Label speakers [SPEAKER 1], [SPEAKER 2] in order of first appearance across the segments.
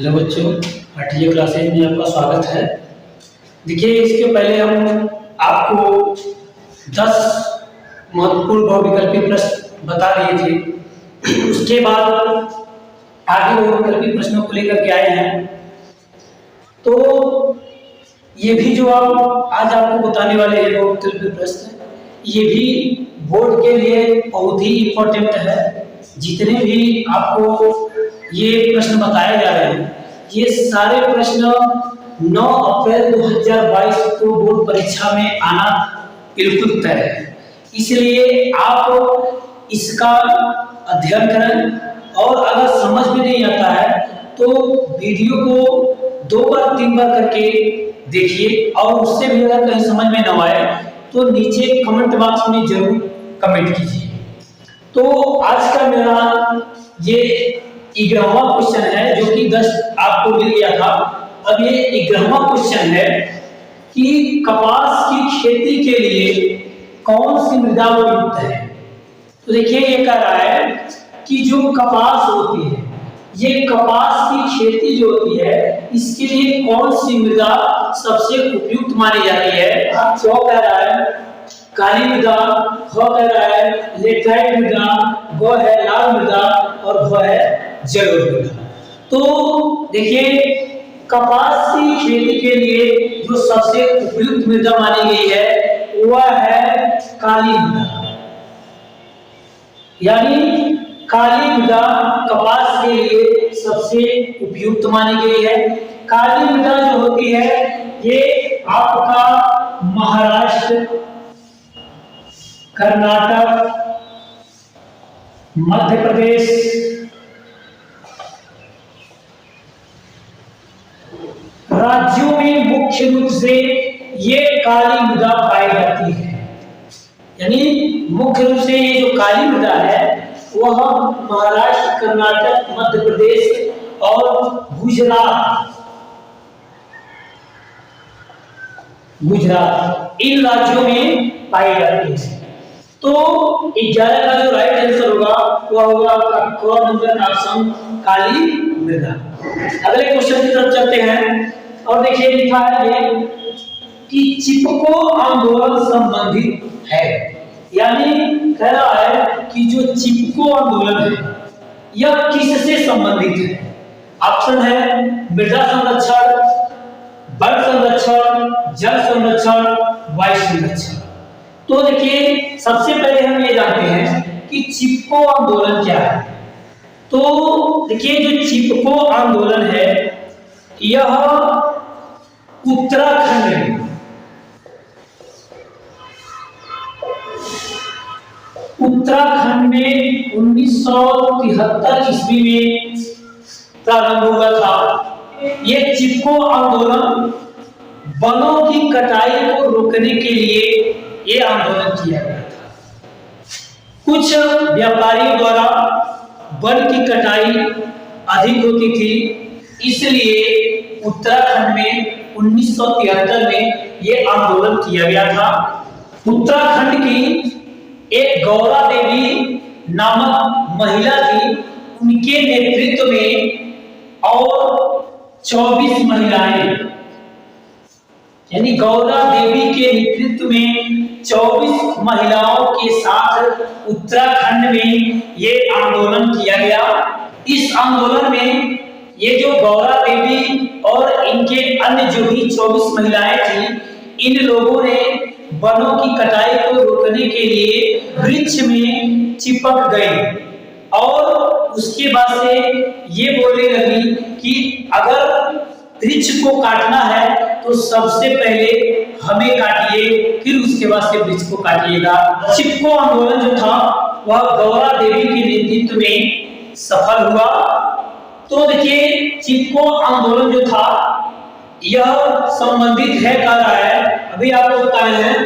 [SPEAKER 1] Hello बच्चों, 8वीं classes में आपका स्वागत है। देखिए, इसके पहले हम आपको 10 महत्वपूर्ण बहुविकल्पी प्रश्न बता दिए थे। उसके बाद आगे बहुविकल्पी प्रश्नों को लेकर के आए हैं। तो ये भी जो आप आज आपको बताने वाले हैं बहुविकल्पी प्रश्न, ये भी बोर्ड के लिए बहुत ही इम्पोर्टेंट है। जितने भी आपको ये प्रश्न बताए जा रहे हैं, ये सारे प्रश्न 9 अप्रैल 2022 को बोर्ड परीक्षा में आना बिल्कुल तय है। इसलिए आप इसका अध्ययन करें और अगर समझ में नहीं आता है तो वीडियो को 2 बार 3 बार करके देखिए, और उससे भी अगर कहीं समझ में न आए तो नीचे कमेंट बॉक्स में जरूर कमेंट कीजिए। तो आज का मेरा ये 11वां क्वेश्चन है, जो कि 10 आपको मिल गया था। अब ये 11वां क्वेश्चन है कि कपास की खेती के लिए कौन सी मृदा उपयुक्त है। तो देखिए, ये कह रहा है कि जो कपास होती है, ये कपास की खेती जो होती है, इसके लिए कौन सी मृदा सबसे उपयुक्त मानी जाती है। तो कह रहा है काली मृदा, ख कह रहा है लेटराइट मृदा, ग है लाल मृदा और घ है जलोढ़ मृदा। तो देखिए, कपास की खेती के लिए जो सबसे उपयुक्त मृदा मानी गई है वह है काली मृदा। यानी काली मृदा कपास के लिए सबसे उपयुक्त मानी गई है। काली मृदा जो होती है, ये आपका महाराष्ट्र, कर्नाटक, मध्य प्रदेश, राज्यों में मुख्य रूप से ये काली मृदा पाई जाती है। यानी मुख्य रूप से ये जो काली मृदा है वह महाराष्ट्र, कर्नाटक, मध्य प्रदेश और गुजरात इन राज्यों में पाई जाती है। तो 11 का जो राइट आंसर होगा वह होगा आपका क नंबर का ऑप्शन काली मृदा। अगले क्वेश्चन की तरफ चलते हैं और देखिए, लिखा है ये कि चिपको आंदोलन संबंधित है। यानी कह रहा है कि जो चिपको आंदोलन है यह किससे संबंधित है। ऑप्शन है मृदा संरक्षण, वन संरक्षण, जल संरक्षण, वायु संरक्षण। तो देखिए, सबसे पहले हम ये जानते हैं कि चिपको आंदोलन क्या है। तो देखिए, जो चिपको आंदोलन है यह उत्तराखंड में 1973 ईस्वी में प्रारंभ हुआ था। यह चिपको आंदोलन वनों की कटाई को रोकने के लिए ये आंदोलन किया गया था। कुछ व्यापारियों द्वारा वन की कटाई अधिक होती थी, इसलिए उत्तराखंड में 1973 में ये आंदोलन किया गया था। उत्तराखंड की एक गौरा देवी नामक महिला थी, उनके नेतृत्व में और 24 महिलाएं, यानी गौरा देवी के नेतृत्व में 24 महिलाओं के साथ उत्तराखंड में ये आंदोलन किया गया। इस आंदोलन में ये जो गौरा देवी और इनके अन्य जो भी 24 महिलाएं थी, इन लोगों ने वनों की कटाई को रोकने के लिए वृक्ष में चिपक गई और उसके बाद से ये बोलने लगी कि अगर वृक्ष को काटना है तो सबसे पहले हमें काटिए, फिर उसके बाद से वृक्ष को काटिएगा। चिपको आंदोलन जो था वह गौरा देवी के नेतृत्व में सफल हुआ। तो देखिए, चिपको आंदोलन जो था यह संबंधित है, कह रहा है अभी आपको बताए हैं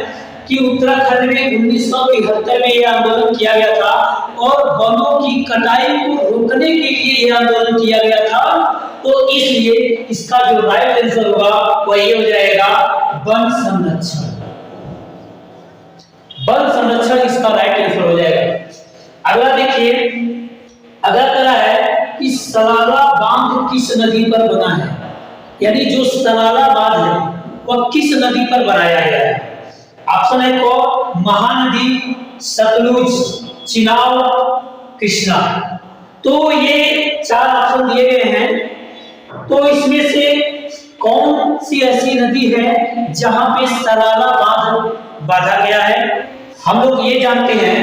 [SPEAKER 1] कि उत्तराखंड में 1973 में यह आंदोलन किया गया था और वनों की कटाई को रोकने के लिए यह आंदोलन किया गया था। तो इसलिए इसका जो राइट आंसर होगा वह ये हो जाएगा वन संरक्षण। वन संरक्षण इसका राइट आंसर हो जाएगा। अगला देखिए, अगला कह रहा है कि सलाला बांध किस नदी पर बना है, यानी जो सलाला बांध है वह किस नदी पर बनाया गया है। ऑप्शन है को महानदी, सतलुज, चिनाब, कृष्णा। तो ये 4 ऑप्शन दिए गए हैं। तो इसमें से कौन सी ऐसी नदी है जहां पे सलाला बांध बांधा गया है। हम लोग ये जानते हैं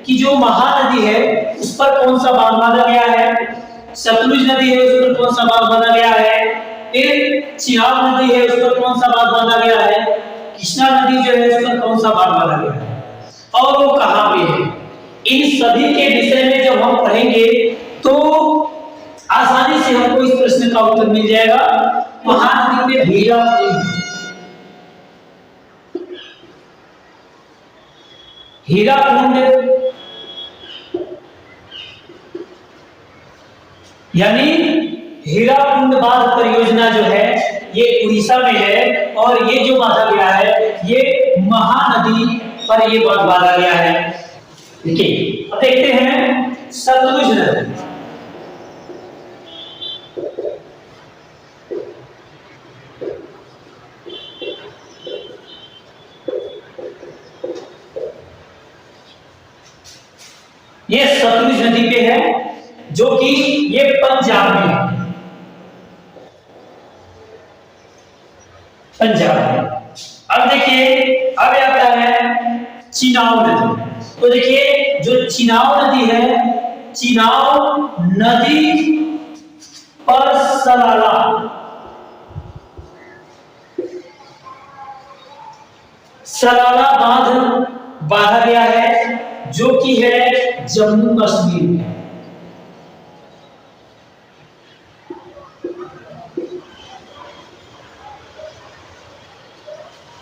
[SPEAKER 1] कि जो महानदी है उस पर कौन सा बांध बांधा गया है, सतलुज नदी है उस पर कौन सा बांध बांधा गया है, फिर चिनाब नदी है उस पर कौन सा बांध बांधा गया है, कृष्णा नदी जो है उस पर कौन सा बांध बांधा गया है और वो कहां पे है। इन सभी के विषय में जब हम पढ़ेंगे तो आसानी से हमको इस प्रश्न का उत्तर मिल जाएगा। महानदी पे हीरा कुंड यानी हीरा कुंड बांध परियोजना जो है ये उड़ीसा में है और ये जो बांधा गया है ये महानदी पर ये बांध बांधा गया है। देखिए अब देखते हैं सतलुज नदी। ये सतलुज नदी पे है जो कि ये पंजाब में है, पंजाब में। अब देखिए अब आता है चिनाब नदी। तो देखिए जो चिनाब नदी है, चिनाब नदी पर सलाला बांध बांधा गया है जो कि है जम्मू कश्मीर में।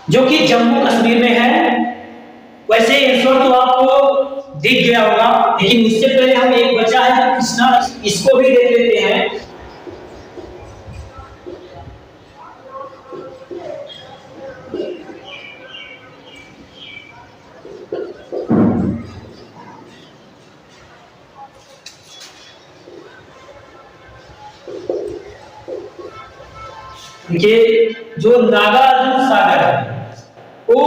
[SPEAKER 1] जो कि जम्मू कश्मीर में है। वैसे आंसर तो आपको दिख गया होगा, लेकिन उससे पहले हम एक बचा है कृष्णा, इसको भी देख लेते हैं। देखिए जो नागार्जुन सागर है वो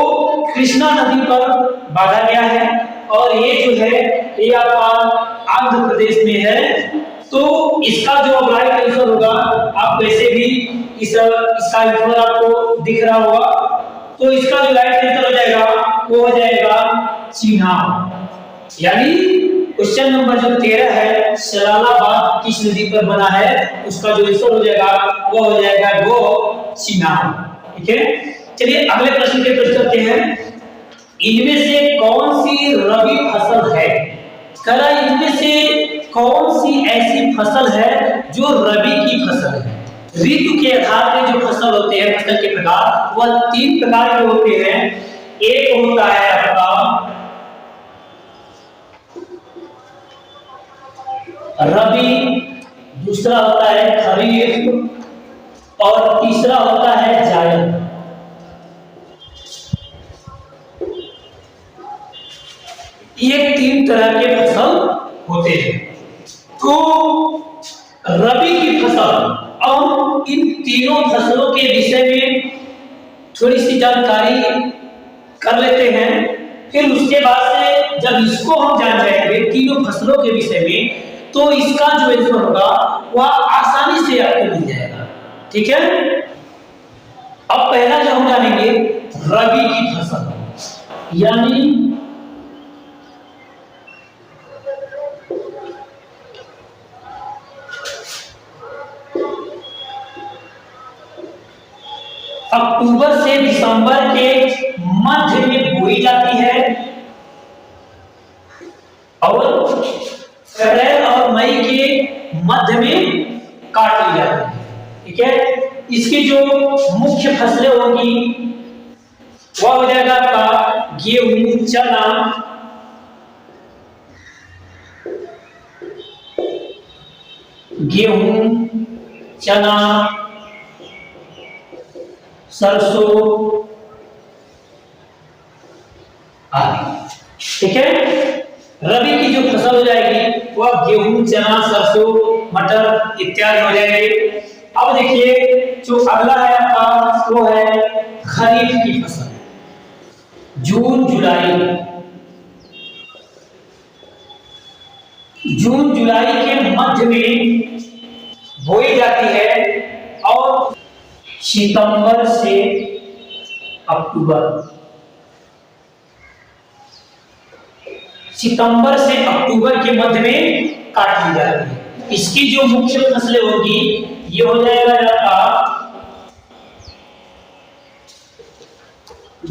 [SPEAKER 1] कृष्णा नदी पर बांधा गया है और ये जो है ये आपका आंध्र प्रदेश में है। तो इसका जो राइट आंसर होगा, आप वैसे भी इसका आंसर आपको दिख रहा होगा, तो इसका जो राइट आंसर हो जाएगा वो हो जाएगा चिनाब। यानी क्वेश्चन नंबर जो 13 है सलाला बांध किस नदी पर बना है, उसका जो आंसर हो जाएगा वो हो जाएगा वो चिनाब। ठीक है, चलिए अगले प्रश्न की तरफ चलते हैं। इनमें से कौन सी रबी फसल है, कला इनमें से कौन सी ऐसी फसल है जो रबी की फसल है। ऋतु के आधार पर जो फसल होते हैं, फसल के प्रकार वह 3 प्रकार के होते हैं। एक होता है आपका रबी, दूसरा होता है खरीफ और तीसरा होता है जायद। ये 3 तरह के फसल होते हैं। तो रबी की फसल, अब इन तीनों फसलों के विषय में थोड़ी सी जानकारी कर लेते हैं। फिर उसके बाद से जब इसको हम जान जाएंगे तीनों फसलों के विषय में, तो इसका जो आंसर होगा वह आसानी से आपको मिल जाएगा। ठीक है, अब पहला जो हम जानेंगे रबी की फसल, यानी अक्टूबर से दिसंबर के मध्य में बोई जाती है और अप्रैल और मई के मध्य में काट ली जाती है। ठीक है, इसकी जो मुख्य फसलें होंगी वह हो जाएगा आपका गेहूं, चना, सरसों आदि। ठीक है, रबी की जो फसल हो जाएगी वह गेहूं, चना, सरसों मटर इत्यादि हो जाएंगे। अब देखिए जो अगला है आपका वो है खरीफ की फसल। जून जुलाई के मध्य में बोई जाती है और सितंबर से अक्टूबर के मध्य में काट ली जाती है। इसकी जो मुख्य फसलें होगी ये हो जाएगा आपका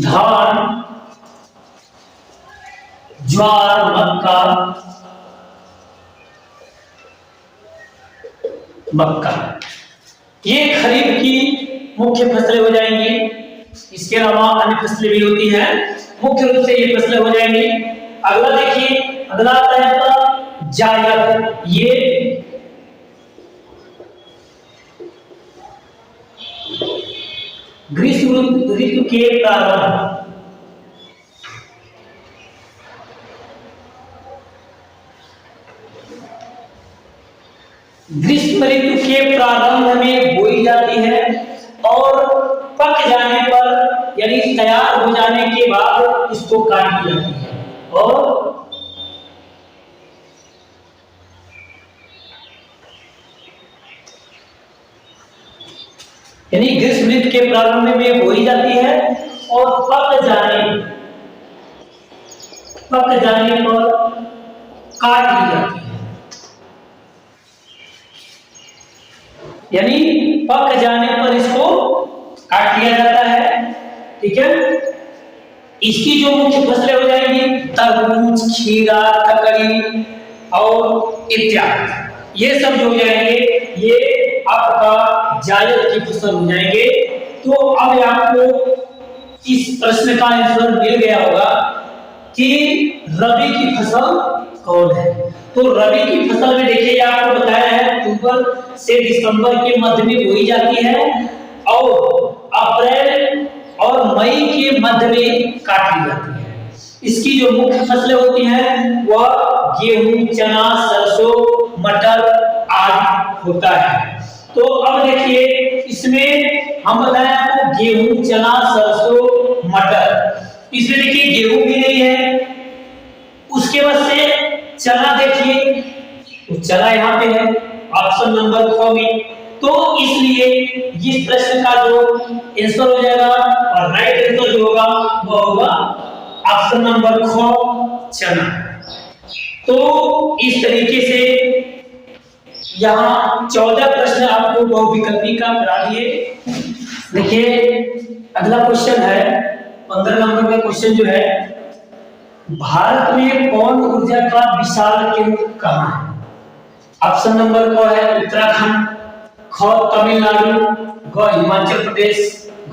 [SPEAKER 1] धान, ज्वार, मक्का। ये खरीफ की मुख्य फसलें हो जाएंगी। इसके अलावा अन्य फसलें भी होती हैं, मुख्य रूप से ये फसलें हो जाएंगी। अगला देखिए, अगला आता है आपका जायद। ये ग्रीष्म ऋतु के प्रारंभ में बोई जाती है और पक जाने पर यानी तैयार हो जाने के बाद इसको काट ली जाती है। और यानी ग्रीष्म ऋतु के प्रारंभ में बोई जाती है और पक जाने पर काट ली जाती है। यानी पक जाने पर इसको काट लिया जाता है। ठीक है, इसकी जो मुख्य फसलें हो जाएंगी तरबूज, खीरा, ककड़ी और इत्यादि, ये सब जो हो जाएंगे ये आपका जायद की फसल हो जाएंगे। तो अब आपको इस प्रश्न का आंसर मिल गया होगा कि रबी की फसल कौन है। तो रबी की फसल में देखिए आपको बताया है अक्टूबर से दिसंबर के मध्य में बोई जाती है और अप्रैल और मई के मध्य में काट ली जाती है। इसकी जो मुख्य फसलें होती हैं वह गेहूं, चना, सरसों, मटर आदि होता है। तो अब देखिए इसमें हम बताएं आपको गेहूं, चना, सरसों, मटर। इसमें देखिए गेहूं भी नहीं है, उसके बाद से चना देखिए, तो चना यहाँ पे है ऑप्शन नंबर 4 में। तो इसलिए इस प्रश्न का जो आंसर हो जाएगा और राइट आंसर जो होगा वो होगा ऑप्शन नंबर 4 चना। तो इस तरीके से यहाँ 14 प्रश्न आपको बहुविकल्पी का करा दिए। देखिए अगला क्वेश्चन है 15 नंबर का क्वेश्चन जो है, भारत में पवन ऊर्जा का विशाल केंद्र कहाँ है? ऑप्शन नंबर क है उत्तराखंड, ख तमिलनाडु, ग हिमाचल प्रदेश, घ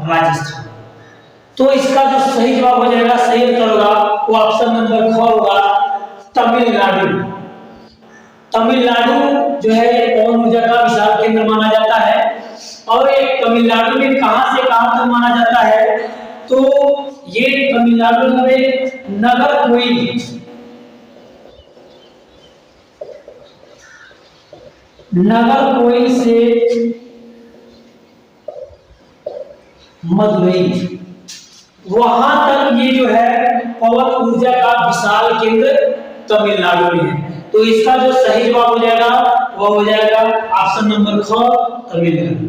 [SPEAKER 1] राजस्थान। तो इसका जो सही जवाब हो जाएगा, सही उत्तर होगा वो ऑप्शन नंबर ख होगा तमिलनाडु। तमिलनाडु जो है ये पवन ऊर्जा का विशाल केंद्र माना जाता है। और ये तमिलनाडु में कहां से कहां तक माना जाता है? तो ये तमिलनाडु में नगरकोइल से मदुरई, वहां तक ये जो है पवन ऊर्जा का विशाल केंद्र तमिलनाडु में है। तो इसका जो सही जवाब हो जाएगा वो हो जाएगा ऑप्शन नंबर ख तमिलनाडु।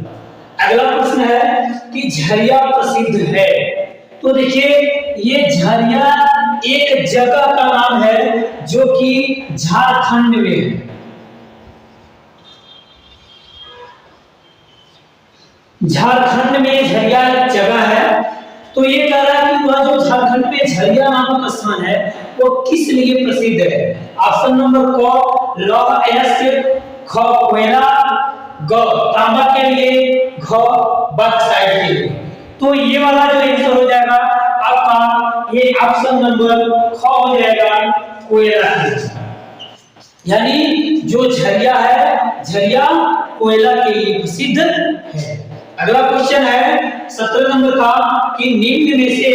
[SPEAKER 1] अगला प्रश्न है कि झरिया प्रसिद्ध है। तो देखिए ये झरिया एक जगह का नाम है जो कि झारखंड में है। झारखंड में झरिया एक जगह है। तो ये कह रहा है कि वह जो झारखंड में झरिया नामक स्थान है वो किस लिए प्रसिद्ध है? ऑप्शन नंबर क लौह अयस्क, ख कोयला, ग तांबा के लिए, घ बॉक्साइट के लिए। तो ये वाला जो आंसर हो जाएगा आपका ये ऑप्शन नंबर ख हो जाएगा कोयला के लिए। यानी जो झरिया है झरिया कोयला के लिए प्रसिद्ध है। अगला क्वेश्चन है 17 नंबर का कि निम्न में से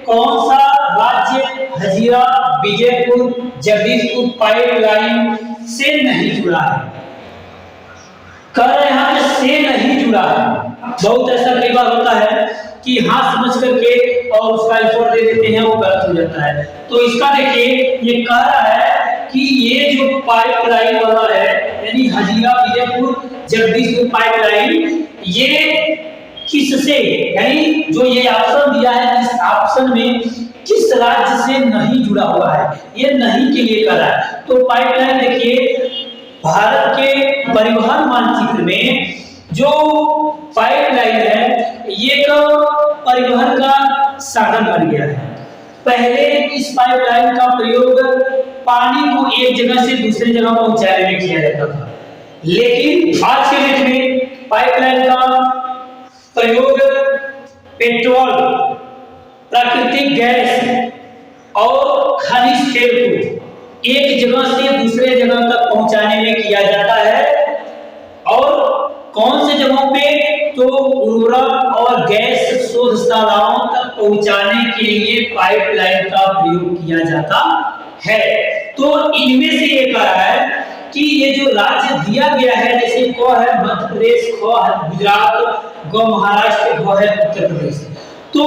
[SPEAKER 1] कौन सा राज्य हजीरा, विजयपुर, जगदीशपुर पाइपलाइन से नहीं जुड़ा है? कह रहे हैं यहाँ पे से नहीं जुड़ा है। बहुत ऐसा कई बार होता है कि हाँ समझ करके और उसका आंसर दे देते हैं, वो गलत हो जाता है। तो इसका देखिए ये कह रहा है कि ये जो पाइपलाइन वाला है यानी हजीरा विजयपुर जगदीशपुर पाइपलाइन, ये किससे यानी जो ये ऑप्शन दिया है इस ऑप्शन में किस राज्य से नहीं जुड़ा हुआ है, ये नहीं के लिए कर रहा है। तो पाइपलाइन देखिए भारत के परिवहन मानचित्र में जो पाइपलाइन है ये एक परिवहन का साधन बन गया है। पहले इस पाइपलाइन का प्रयोग पानी को एक जगह से दूसरी जगह पहुंचाने में किया जाता था, लेकिन आज के डेट में पाइपलाइन का प्रयोग पेट्रोल, प्राकृतिक गैस और खनिज तेल को एक जगह से दूसरे जगह तक पहुंचाने में किया जाता है। और कौन से जगहों पे, तो उर्वरक और गैस शोधशालाओं तक पहुंचाने के लिए पाइपलाइन का प्रयोग किया जाता है। तो इनमें से ये कह रहा है कि ये जो राज्य दिया गया है, जैसे क है मध्य प्रदेश, ख है गुजरात, ग महाराष्ट्र, घ है उत्तर प्रदेश, तो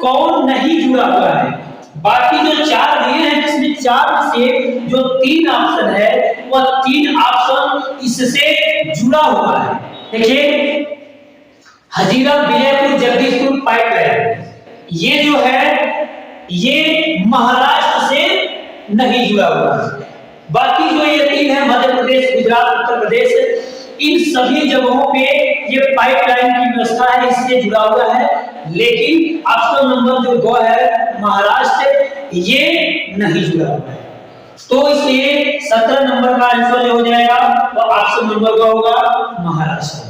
[SPEAKER 1] कौन नहीं जुड़ा हुआ है? बाकी जो चार दिए हैं जिसमें चार में से जो तीन ऑप्शन है वह तीन ऑप्शन इससे जुड़ा हुआ है। देखिए हजीरा विजयपुर जगदीशपुर पाइपलाइन ये जो है ये महाराष्ट्र से नहीं जुड़ा हुआ है। बाकी जो ये तीन है मध्य प्रदेश, गुजरात, उत्तर प्रदेश, इन सभी जगहों पे ये पाइपलाइन की व्यवस्था है, इससे जुड़ा हुआ है। लेकिन ऑप्शन नंबर जो ग है महाराष्ट्र, ये नहीं जुड़ा हुआ है। तो इसलिए 17 नंबर का आंसर जो हो जाएगा वो ऑप्शन नंबर ग होगा महाराष्ट्र।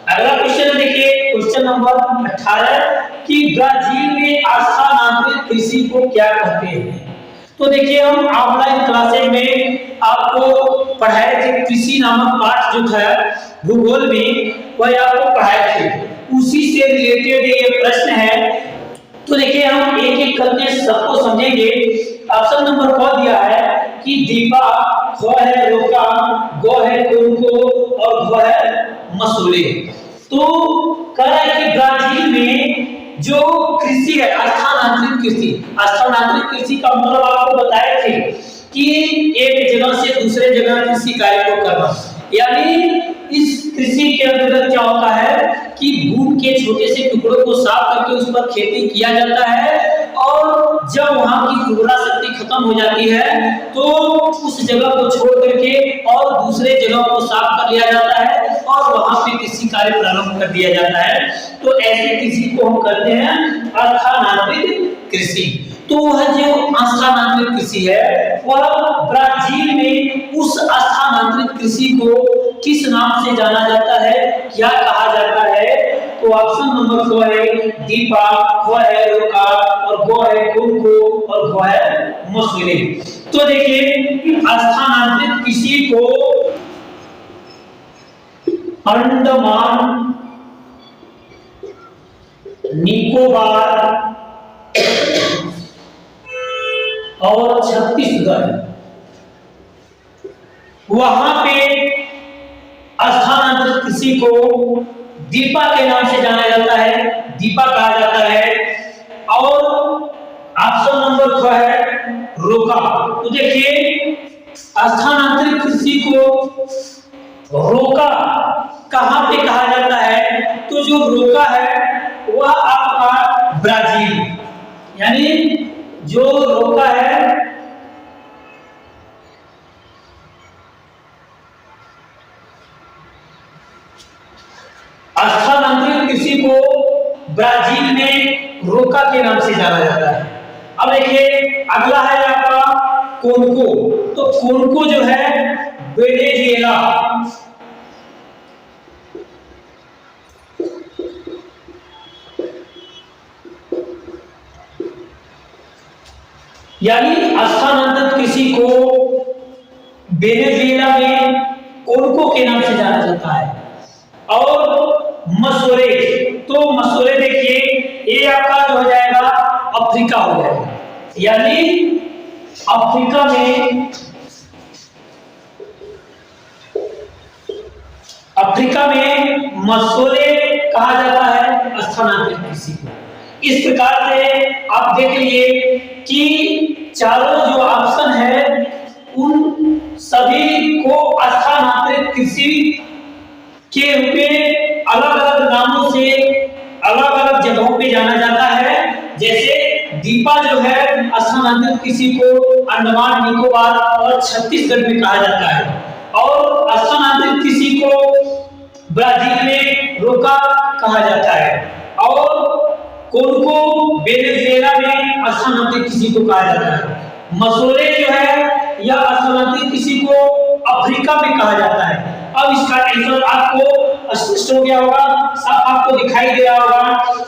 [SPEAKER 1] अगला क्वेश्चन देखिए क्वेश्चन नंबर 18 कि ब्राजील में स्थानांतरित कृषि को क्या कहते हैं। तो देखिए हम ऑफलाइन क्लासेज में आपको पढ़ाए थे, कृषि नामक पाठ जो था भूगोल में वह आपको पढ़ाए थे, उसी से रिलेटेड ये प्रश्न है। तो देखिए हम एक एक करके सबको समझेंगे। ऑप्शन नंबर क दिया है कि दीपा, ख है रोका, ग है कोको और घ है मसूले। तो कह रहा है कि ब्राजील में जो कृषि है स्थानांतरित कृषि, स्थानांतरित कृषि का मतलब आपको बताए थे कि एक जगह से दूसरे जगह कृषि कार्य को करना, यानी इस कृषि के अंतर्गत क्या होता है कि भूमि के छोटे से टुकड़ों को साफ करके उस पर खेती किया जाता है और जब वहां की उर्वरा शक्ति खत्म हो जाती है तो उस जगह को छोड़ करके और दूसरे जगह को साफ कर लिया जाता है और वहां पे कृषि कार्य प्रारंभ कर दिया जाता है। तो ऐसे कृषि को हम करते हैं स्थानांतरित कृषि। तो वह जो स्थानांतरित कृषि है वह ब्राजील में उस स्थानांतरित कृषि को किस नाम से जाना जाता है, क्या कहा जाता है? तो ऑप्शन नंबर क है दीपा, ख है रोका और ग है कोको और घ है मसूले। तो देखिए स्थानांतरित कृषि को अंडमान, निकोबार और छत्तीसगढ़ वहां पे स्थानांतरित कृषि को दीपा के नाम से जाना जाता है, दीपा कहा जाता है। और ऑप्शन नंबर ख है रोका। तो देखिए स्थानांतरित कृषि को रोका कहां पे कहा जाता है? तो जो रोका है वह आपका ब्राजील, यानी जो रोका है स्थानांतरित कृषि को ब्राजील में रोका के नाम से जाना जाता है। अब देखिए अगला है आपका कोनको। तो कोनको जो है वेनेजुएला, यानी स्थानांतरित कृषि को वेनेजुएला में कोनको के नाम से जाना जाता है। और मसूरे, तो मसूरे देखिए ये आपका जो हो जाएगा अफ्रीका हो जाएगा, यानी अफ्रीका मसोले कहा जाता है स्थानांतरित कृषि को। इस प्रकार से आप देख लिए कि चारों जो ऑप्शन है उन सभी को स्थानांतरित कृषि के रूप में अलग अलग नामों से अलग अलग जगहों पे जाना जाता है। जैसे दीपा जो है स्थानांतरित कृषि को अंडमान निकोबार और छत्तीसगढ़ में कहा जाता है, और स्थानांतरित कृषि को ब्राजील में रोका कहा जाता है, और कोनको वेनेजुएला में स्थानांतरित कृषि को कहा जाता है। मसोले जो है यह स्थानांतरित कृषि को अफ्रीका में कहा जाता है। अब इसका आंसर आपको स्पष्ट हो गया होगा, सब आपको दिखाई दे रहा होगा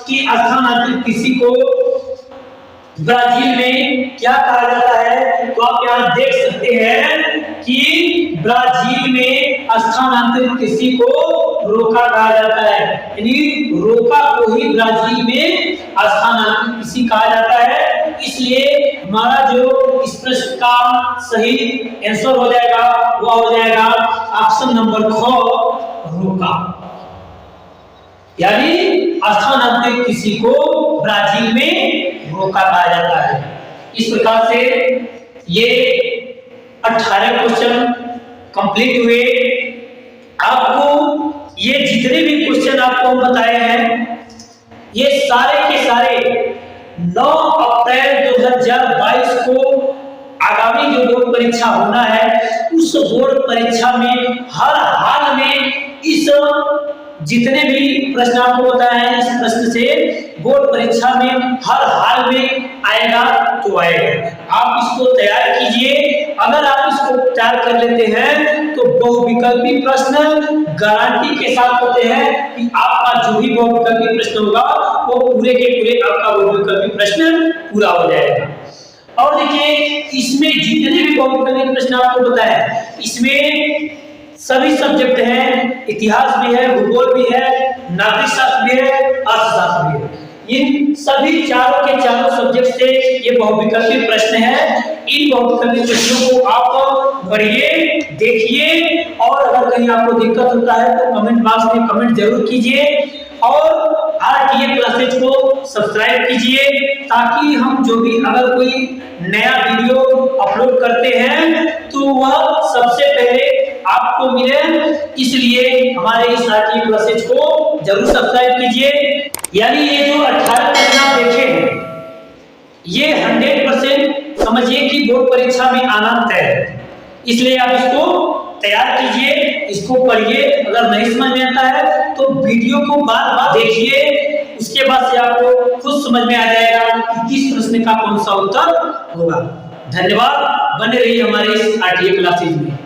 [SPEAKER 1] कि स्थानांतरित कृषि को ब्राजील में क्या कहा जाता है। तो आप यहाँ देख सकते हैं कि ब्राजील में स्थानांतरित कृषि को रोका कहा जाता है, यानी रोका को ही ब्राजील में स्थानांतरित कृषि कहा जाता है। इसलिए हमारा जो इस प्रश्न का सही आंसर हो जाएगा वह हो जाएगा ऑप्शन नंबर ख, रोका, यानी स्थानांतरित कृषि को ब्राजील में रोका कहा जाता है। इस प्रकार से ये 18 क्वेश्चन कंप्लीट हुए। आपको ये जितने भी क्वेश्चन आपको हम बताए हैं ये सारे के सारे 9 अप्रैल 2022 को आगामी जो बोर्ड परीक्षा होना है उस बोर्ड परीक्षा में हर हाल में इस जितने भी प्रश्न आपको बताए हैं इस प्रश्न से बोर्ड परीक्षा में हर हाल में आएगा तो आएगा। आप इसको तैयार कीजिए। अगर आप इसको तैयार कर लेते हैं तो बहुविकल्पी प्रश्न गारंटी के साथ होते हैं कि आपका जो भी बहुविकल्पी प्रश्न होगा वो पूरे के पूरे आपका बहुविकल्पी प्रश्न पूरा हो जाएगा। और देखिए इसमें जितने भी बहुविकल्पी प्रश्न आपको बताए इसमें सभी सब्जेक्ट हैं, इतिहास भी है, भूगोल भी है, नागरिक शास्त्र भी है, अर्थशास्त्र भी है। इन सभी चारों के चारों सब्जेक्ट से ये बहुविकल्पी प्रश्न है। इन बहुविकल्पी प्रश्नों को आप पढ़िए, देखिए, और अगर कहीं आपको दिक्कत होता है तो कमेंट बॉक्स में कमेंट जरूर कीजिए और आरटीए क्लासेज को सब्सक्राइब कीजिए ताकि हम जो भी अगर कोई नया वीडियो अपलोड करते हैं तो वह सबसे पहले आपको मिले। इसलिए हमारे इस आरटीए क्लासेज को जरूर सब्सक्राइब कीजिए। यानी ये जो 18 प्रश्न आप देखे हैं ये 100% समझिए कि बोर्ड परीक्षा में आना तय है। इसलिए आप इसको तैयार कीजिए, इसको पढ़िए। अगर नहीं समझ में आता है तो वीडियो को बार बार देखिए, उसके बाद से आपको खुद समझ में आ जाएगा कि किस प्रश्न का कौन सा उत्तर होगा। धन्यवाद, बने रहिए हमारे इस आरटीए क्लासेज में।